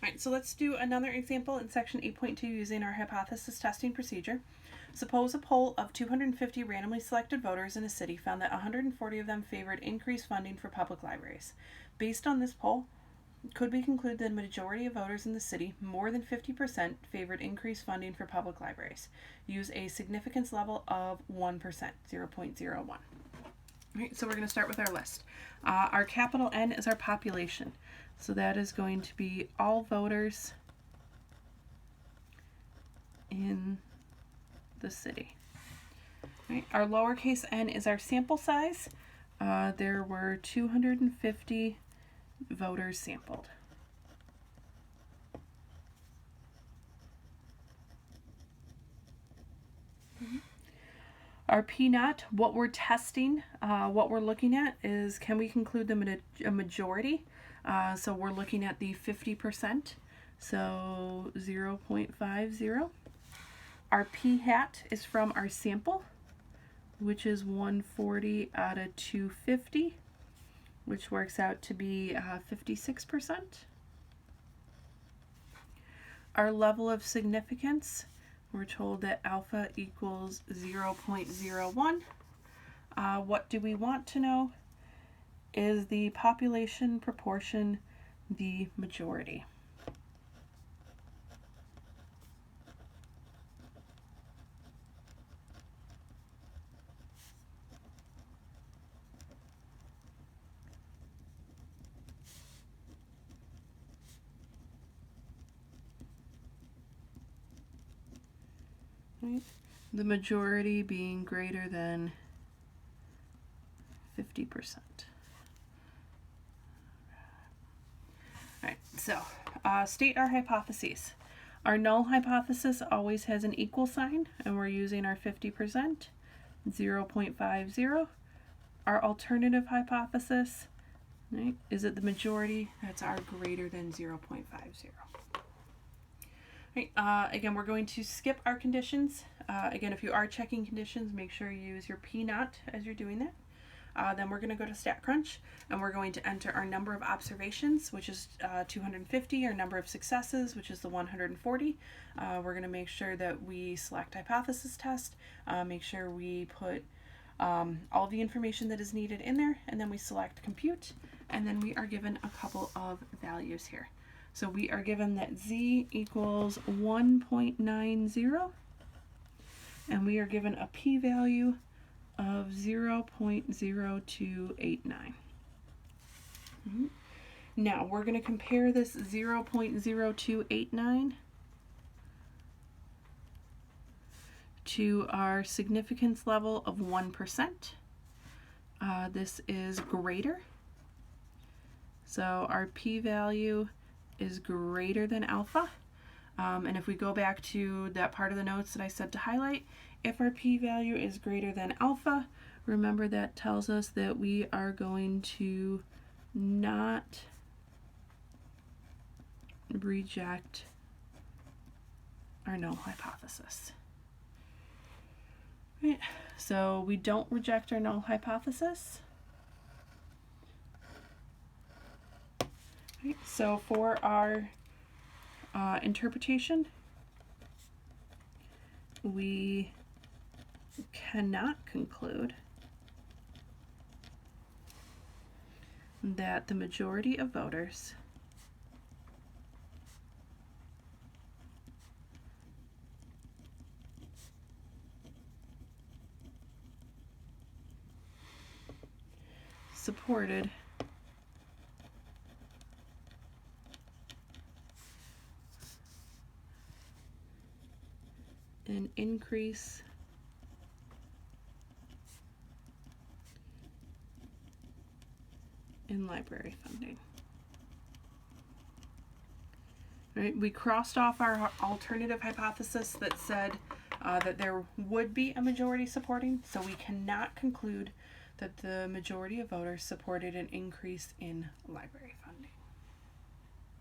Alright, so let's do another example in section 8.2 using our hypothesis testing procedure. Suppose a poll of 250 randomly selected voters in a city found that 140 of them favored increased funding for public libraries. Based on this poll, could we conclude that the majority of voters in the city, more than 50%, favored increased funding for public libraries? Use a significance level of 1%, 0.01. Alright, so we're going to start with our list. Our capital N is our population. So that is going to be all voters in the city. Right. Our lowercase n is our sample size. There were 250 voters sampled. Our P naught, what we're testing, what we're looking at is, can we conclude them in a majority? So we're looking at the 50%, so 0.50. Our P hat is from our sample, which is 140 out of 250, which works out to be 56%. Our level of significance, we're told that alpha equals 0.01. What do we want to know? Is the population proportion the majority? Right. The majority being greater than 50%. Alright, so state our hypotheses. Our null hypothesis always has an equal sign, and we're using our 50%, 0.50. Our alternative hypothesis, right, is it the majority? That's our greater than 0.50. Right, again, we're going to skip our conditions. Again, if you are checking conditions, make sure you use your P naught as you're doing that. Then we're going to go to StatCrunch, and we're going to enter our number of observations, which is 250, our number of successes, which is the 140. We're going to make sure that we select hypothesis test, make sure we put all the information that is needed in there, and then we select compute, and then we are given a couple of values here. So we are given that z equals 1.90, and we are given a p-value of 0.0289. Now we're going to compare this 0.0289 to our significance level of 1%. This is greater. So our p-value is greater than alpha. And if we go back to that part of the notes that I said to highlight, if our p-value is greater than alpha, remember that tells us that we are going to not reject our null hypothesis. Right. So we don't reject our null hypothesis. Right. So for our interpretation, we cannot conclude that the majority of voters supported an increase in library funding. Right, we crossed off our alternative hypothesis that said that there would be a majority supporting, so we cannot conclude that the majority of voters supported an increase in library funding.